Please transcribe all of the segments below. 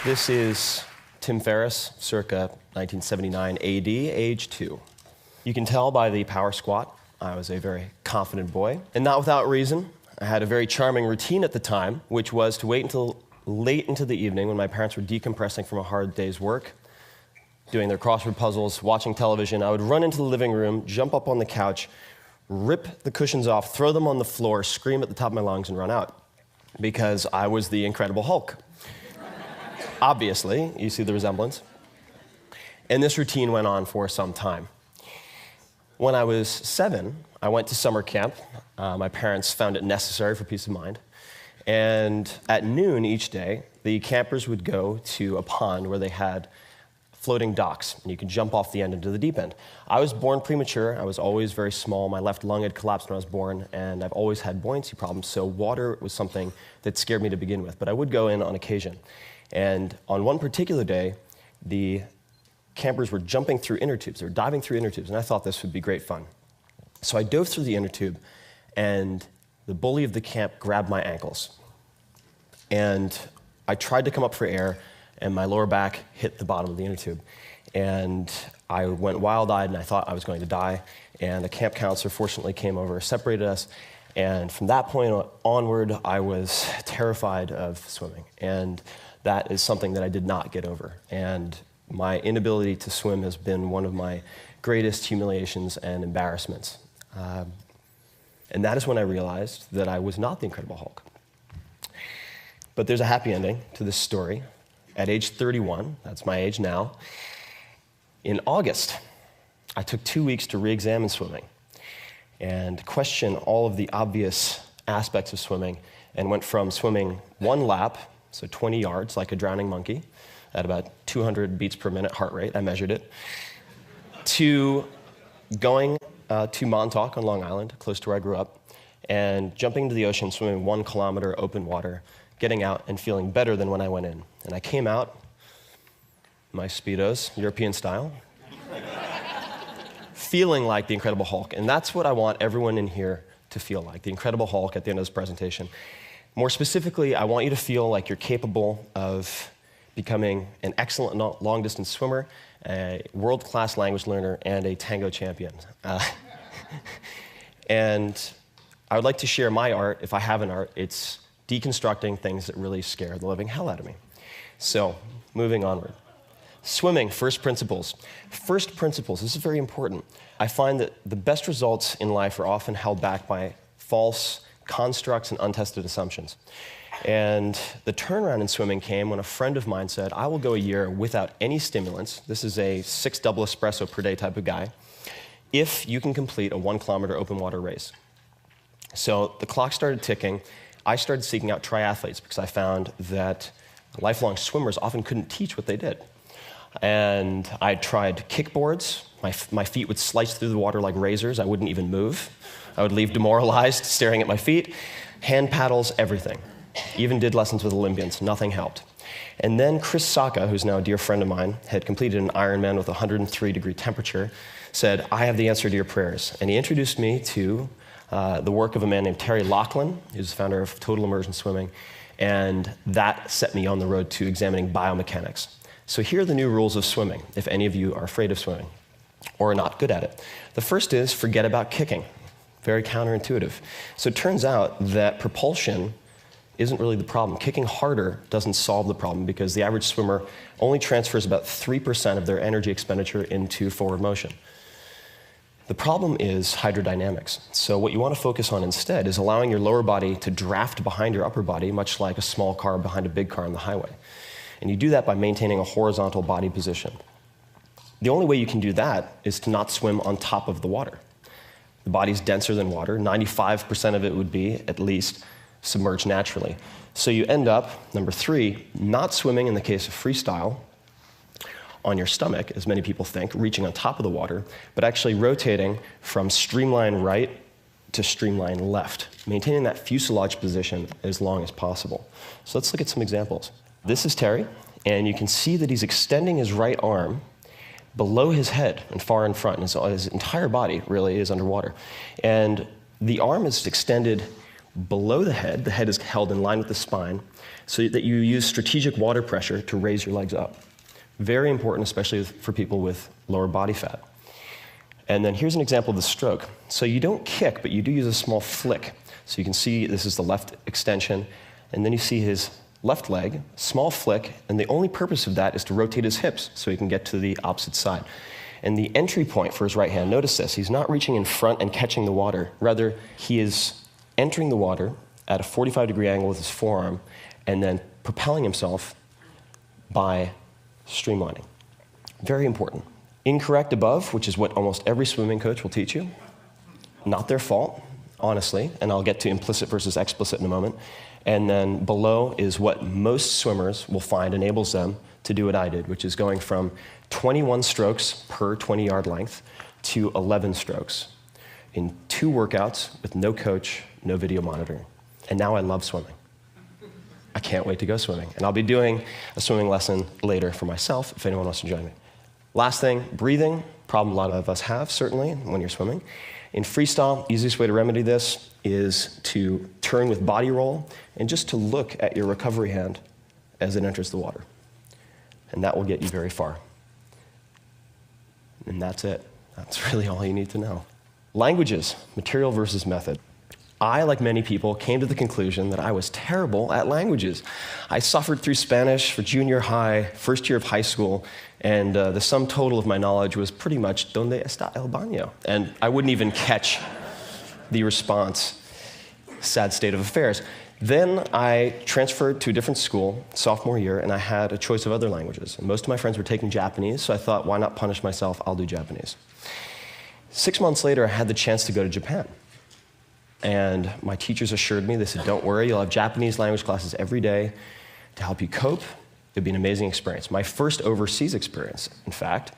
This is Tim Ferriss, circa 1979 AD, age 2. You can tell by the power squat, I was a very confident boy. And not without reason, I had a very charming routine at the time, which was to wait until late into the evening when my parents were decompressing from a hard day's work, doing their crossword puzzles, watching television. I would run into the living room, jump up on the couch, rip the cushions off, throw them on the floor, scream at the top of my lungs, and run out. Because I was the Incredible Hulk. Obviously, you see the resemblance. And this routine went on for some time. When I was 7, I went to summer camp. My parents found it necessary for peace of mind. And at noon each day, the campers would go to a pond where they had floating docks, and you could jump off the end into the deep end. I was born premature. I was always very small. My left lung had collapsed when I was born, and I've always had buoyancy problems, so water was something that scared me to begin with. But I would go in on occasion. And on one particular day, the campers were jumping through inner tubes. They were diving through inner tubes, and I thought this would be great fun. So I dove through the inner tube, and the bully of the camp grabbed my ankles. And I tried to come up for air, and my lower back hit the bottom of the inner tube. And I went wild-eyed, and I thought I was going to die. And a camp counselor fortunately came over, separated us, and from that point onward, I was terrified of swimming. And that is something that I did not get over. And my inability to swim has been one of my greatest humiliations and embarrassments. And that is when I realized that I was not the Incredible Hulk. But there's a happy ending to this story. At age 31, that's my age now, in August, I took 2 weeks to re-examine swimming and question all of the obvious aspects of swimming, and went from swimming 1 lap, so 20 yards, like a drowning monkey, at about 200 beats per minute heart rate, I measured it, to going to Montauk on Long Island, close to where I grew up, and jumping into the ocean, swimming 1 kilometer open water, getting out and feeling better than when I went in. And I came out, my Speedos, European style, feeling like the Incredible Hulk. And that's what I want everyone in here to feel like, the Incredible Hulk at the end of this presentation. More specifically, I want you to feel like you're capable of becoming an excellent long-distance swimmer, a world-class language learner, and a tango champion. And I would like to share my art, if I have an art. It's deconstructing things that really scare the living hell out of me. So, moving onward. Swimming, first principles. First principles, this is very important. I find that the best results in life are often held back by false constructs and untested assumptions. And the turnaround in swimming came when a friend of mine said, I will go a year without any stimulants. This is a 6 double espresso per day type of guy, if you can complete a 1 kilometer open water race. So the clock started ticking. I started seeking out triathletes because I found that lifelong swimmers often couldn't teach what they did. And I tried kickboards. My feet would slice through the water like razors. I wouldn't even move. I would leave demoralized, staring at my feet. Hand paddles, everything. Even did lessons with Olympians. Nothing helped. And then Chris Sacca, who's now a dear friend of mine, had completed an Ironman with 103-degree temperature, said, I have the answer to your prayers. And he introduced me to the work of a man named Terry Laughlin, who's the founder of Total Immersion Swimming, and that set me on the road to examining biomechanics. So here are the new rules of swimming, if any of you are afraid of swimming or are not good at it. The first is forget about kicking. Very counterintuitive. So it turns out that propulsion isn't really the problem. Kicking harder doesn't solve the problem because the average swimmer only transfers about 3% of their energy expenditure into forward motion. The problem is hydrodynamics. So what you want to focus on instead is allowing your lower body to draft behind your upper body, much like a small car behind a big car on the highway. And you do that by maintaining a horizontal body position. The only way you can do that is to not swim on top of the water. The body's denser than water. 95% of it would be, at least, submerged naturally. So you end up, number 3, not swimming in the case of freestyle on your stomach, as many people think, reaching on top of the water, but actually rotating from streamline right to streamline left, maintaining that fuselage position as long as possible. So let's look at some examples. This is Terry, and you can see that he's extending his right arm below his head and far in front. And his entire body really is underwater. And the arm is extended below the head is held in line with the spine, so that you use strategic water pressure to raise your legs up. Very important, especially for people with lower body fat. And then here's an example of the stroke. So you don't kick, but you do use a small flick. So you can see this is the left extension, and then you see his left leg, small flick, and the only purpose of that is to rotate his hips so he can get to the opposite side. And the entry point for his right hand, notice this, he's not reaching in front and catching the water. Rather, he is entering the water at a 45-degree angle with his forearm and then propelling himself by streamlining. Very important. Incorrect above, which is what almost every swimming coach will teach you. Not their fault, honestly, and I'll get to implicit versus explicit in a moment. And then below is what most swimmers will find enables them to do what I did, which is going from 21 strokes per 20-yard length to 11 strokes in 2 workouts with no coach, no video monitoring. And now I love swimming. I can't wait to go swimming. And I'll be doing a swimming lesson later for myself if anyone wants to join me. Last thing, breathing, problem a lot of us have, certainly, when you're swimming. In freestyle, easiest way to remedy this is to turn with body roll and just to look at your recovery hand as it enters the water. And that will get you very far. And that's it. That's really all you need to know. Languages, material versus method. I, like many people, came to the conclusion that I was terrible at languages. I suffered through Spanish for junior high, first year of high school, and the sum total of my knowledge was pretty much, ¿Dónde está el baño? And I wouldn't even catch the response. Sad state of affairs. Then I transferred to a different school, sophomore year, and I had a choice of other languages. And most of my friends were taking Japanese, so I thought, why not punish myself? I'll do Japanese. 6 months later, I had the chance to go to Japan. And my teachers assured me, they said, don't worry, you'll have Japanese language classes every day to help you cope. It'd be an amazing experience. My first overseas experience, in fact.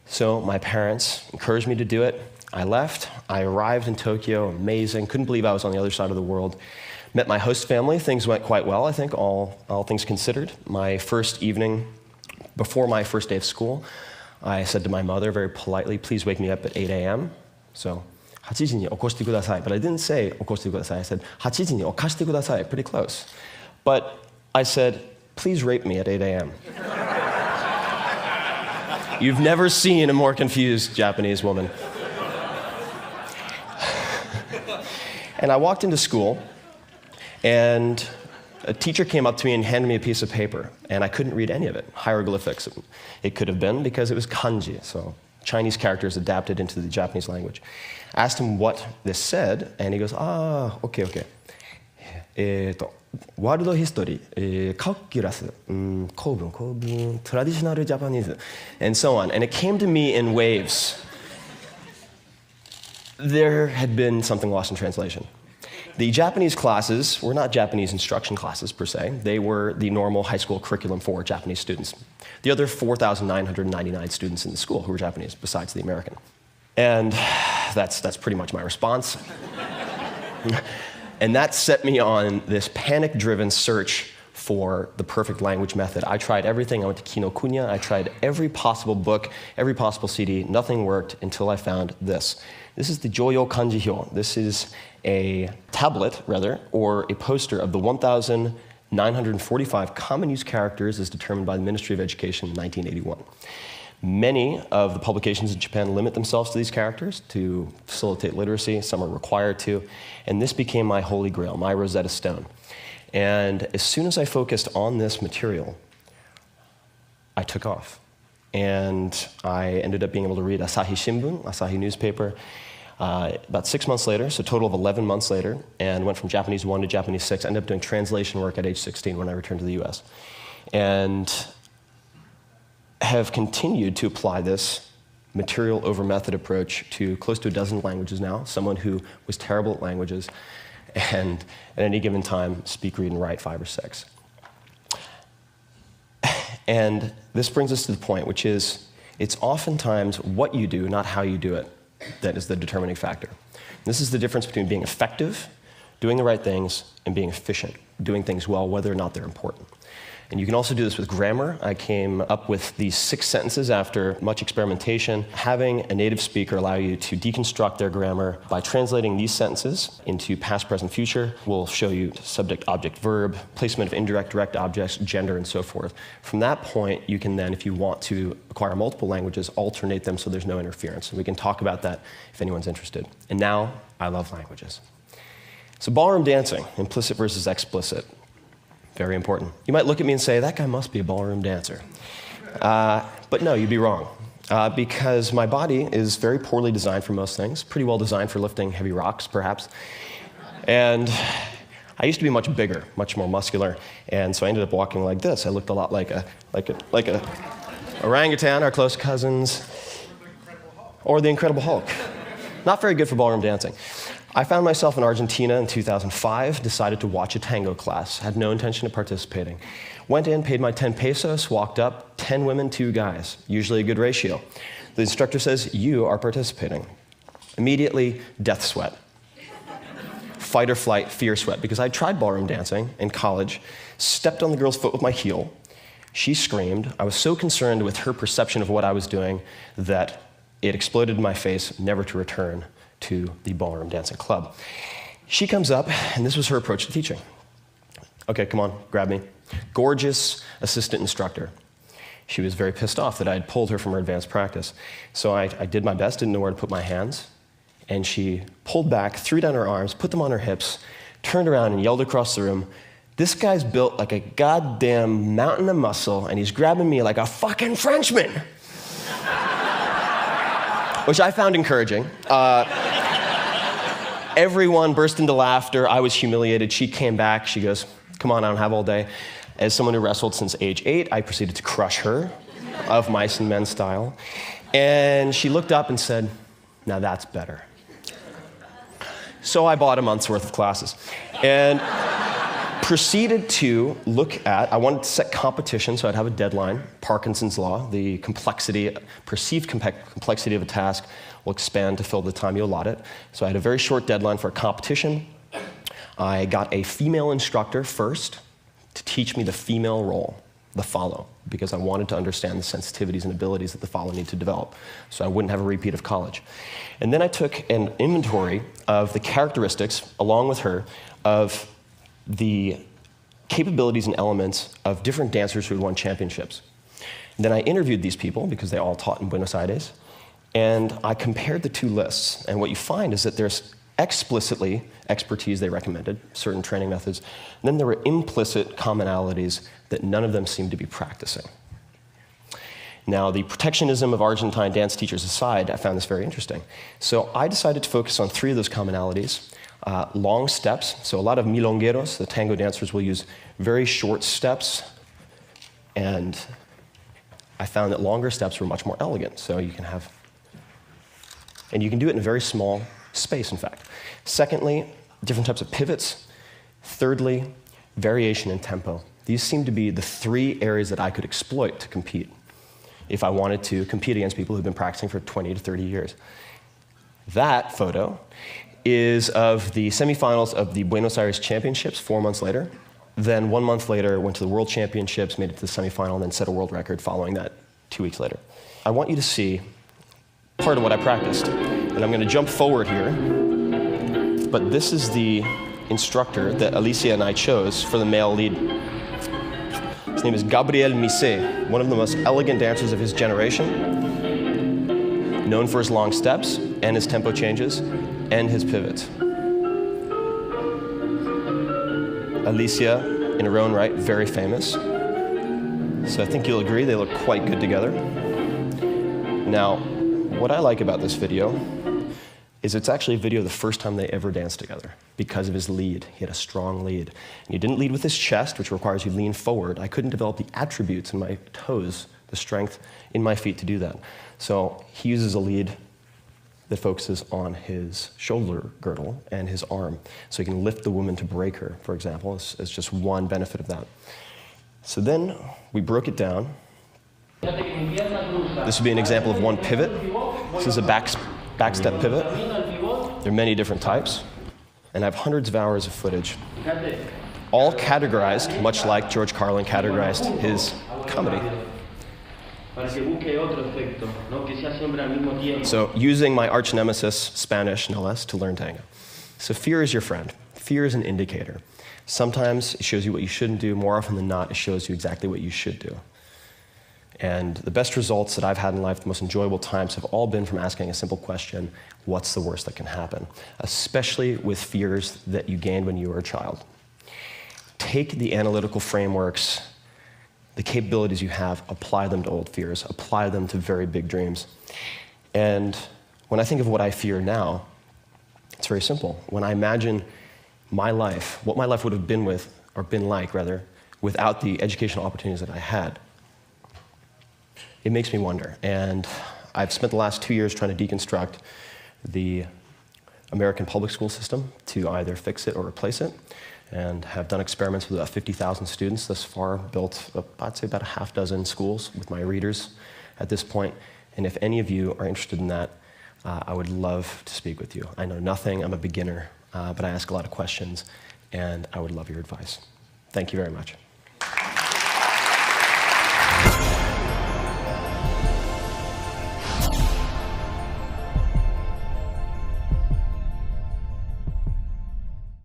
So my parents encouraged me to do it. I left. I arrived in Tokyo, amazing. Couldn't believe I was on the other side of the world. Met my host family. Things went quite well, I think, all things considered. My first evening, before my first day of school, I said to my mother very politely, please wake me up at 8 a.m. So, 8時に起こしてください. But I didn't say 起こしてください. I said 8時に起こしてください. Pretty close. But I said, please rape me at 8 a.m. You've never seen a more confused Japanese woman. And I walked into school, and a teacher came up to me and handed me a piece of paper, and I couldn't read any of it, hieroglyphics. It could have been because it was kanji, so Chinese characters adapted into the Japanese language. I asked him what this said, and he goes, okay. World history, calculus, 構文, traditional Japanese, and so on. And it came to me in waves. There had been something lost in translation. The Japanese classes were not Japanese instruction classes, per se. They were the normal high school curriculum for Japanese students. The other 4,999 students in the school who were Japanese, besides the American. And that's pretty much my response. And that set me on this panic-driven search for the perfect language method. I tried everything. I went to Kinokuniya. I tried every possible book, every possible CD. Nothing worked until I found this. This is the Joyo Kanji Hyo. This is a tablet, rather, or a poster of the 1,945 common use characters as determined by the Ministry of Education in 1981. Many of the publications in Japan limit themselves to these characters to facilitate literacy. Some are required to. And this became my holy grail, my Rosetta Stone. And as soon as I focused on this material, I took off. And I ended up being able to read Asahi Shimbun, Asahi newspaper, about 6 months later, so a total of 11 months later, and went from Japanese 1 to Japanese 6. I ended up doing translation work at age 16 when I returned to the US. And have continued to apply this material over method approach to close to a dozen languages now, someone who was terrible at languages, and at any given time, speak, read, and write 5 or 6. And this brings us to the point, which is, it's oftentimes what you do, not how you do it, that is the determining factor. This is the difference between being effective, doing the right things, and being efficient, doing things well, whether or not they're important. And you can also do this with grammar. I came up with these 6 sentences after much experimentation. Having a native speaker allow you to deconstruct their grammar by translating these sentences into past, present, future. We'll show you subject, object, verb, placement of indirect, direct objects, gender, and so forth. From that point, you can then, if you want to acquire multiple languages, alternate them so there's no interference. And we can talk about that if anyone's interested. And now, I love languages. So ballroom dancing, implicit versus explicit. Very important. You might look at me and say, that guy must be a ballroom dancer. But no, you'd be wrong. Because my body is very poorly designed for most things, pretty well designed for lifting heavy rocks, perhaps. And I used to be much bigger, much more muscular, and so I ended up walking like this. I looked a lot like a orangutan, our close cousins, or the Incredible Hulk. Not very good for ballroom dancing. I found myself in Argentina in 2005, decided to watch a tango class, had no intention of participating. Went in, paid my 10 pesos, walked up, 10 women, 2 guys, usually a good ratio. The instructor says, you are participating. Immediately, death sweat. Fight or flight, fear sweat, because I tried ballroom dancing in college, stepped on the girl's foot with my heel, she screamed. I was so concerned with her perception of what I was doing that it exploded in my face, never to return to the ballroom dancing club. She comes up, and this was her approach to teaching. Okay, come on, grab me. Gorgeous assistant instructor. She was very pissed off that I had pulled her from her advanced practice. So I did my best, didn't know where to put my hands, and she pulled back, threw down her arms, put them on her hips, turned around and yelled across the room, this guy's built like a goddamn mountain of muscle, and he's grabbing me like a fucking Frenchman. Which I found encouraging. Everyone burst into laughter. I was humiliated. She came back. She goes, come on, I don't have all day. As someone who wrestled since age 8, I proceeded to crush her, of mice and men style. And she looked up and said, now that's better. So I bought a month's worth of classes. And proceeded to look at, I wanted to set competition, so I'd have a deadline. Parkinson's law, the complexity, perceived complexity of a task will expand to fill the time you allot it. So I had a very short deadline for a competition. I got a female instructor first to teach me the female role, the follow, because I wanted to understand the sensitivities and abilities that the follow need to develop, so I wouldn't have a repeat of college. And then I took an inventory of the characteristics, along with her, of the capabilities and elements of different dancers who had won championships. And then I interviewed these people, because they all taught in Buenos Aires, and I compared the 2 lists. And what you find is that there's explicitly expertise they recommended, certain training methods, and then there were implicit commonalities that none of them seemed to be practicing. Now, the protectionism of Argentine dance teachers aside, I found this very interesting. So I decided to focus on 3 of those commonalities. Long steps, so a lot of milongueros, the tango dancers, will use very short steps, and I found that longer steps were much more elegant, so you can have, and you can do it in a very small space, in fact. Secondly, different types of pivots. Thirdly, variation in tempo. These seem to be the 3 areas that I could exploit to compete if I wanted to compete against people who've been practicing for 20 to 30 years. That photo is of the semifinals of the Buenos Aires Championships 4 months later. Then 1 month later, went to the World Championships, made it to the semifinal, and then set a world record following that 2 weeks later. I want you to see part of what I practiced. And I'm going to jump forward here. But this is the instructor that Alicia and I chose for the male lead. His name is Gabriel Misé, one of the most elegant dancers of his generation, known for his long steps and his tempo changes and his pivots. Alicia, in her own right, very famous. So I think you'll agree they look quite good together. Now, what I like about this video is it's actually a video of the first time they ever danced together because of his lead. He had a strong lead. And he didn't lead with his chest, which requires you lean forward. I couldn't develop the attributes in my toes, the strength in my feet to do that. So he uses a lead that focuses on his shoulder girdle and his arm. So he can lift the woman to break her, for example, as just one benefit of that. So then we broke it down. This would be an example of one pivot. This is a back step pivot. There are many different types, and I have hundreds of hours of footage, all categorized much like George Carlin categorized his comedy. So using my arch nemesis, Spanish, no less, to learn tango. So fear is your friend. Fear is an indicator. Sometimes it shows you what you shouldn't do. More often than not, it shows you exactly what you should do. And the best results that I've had in life, the most enjoyable times, have all been from asking a simple question: what's the worst that can happen? Especially with fears that you gained when you were a child. Take the analytical frameworks, the capabilities you have, apply them to old fears, apply them to very big dreams. And when I think of what I fear now, it's very simple. When I imagine my life, what my life would have been like, without the educational opportunities that I had, it makes me wonder. And I've spent the last 2 years trying to deconstruct the American public school system to either fix it or replace it, and have done experiments with about 50,000 students thus far, built, I'd say, about a half dozen schools with my readers at this point. And if any of you are interested in that, I would love to speak with you. I know nothing, I'm a beginner, but I ask a lot of questions, and I would love your advice. Thank you very much.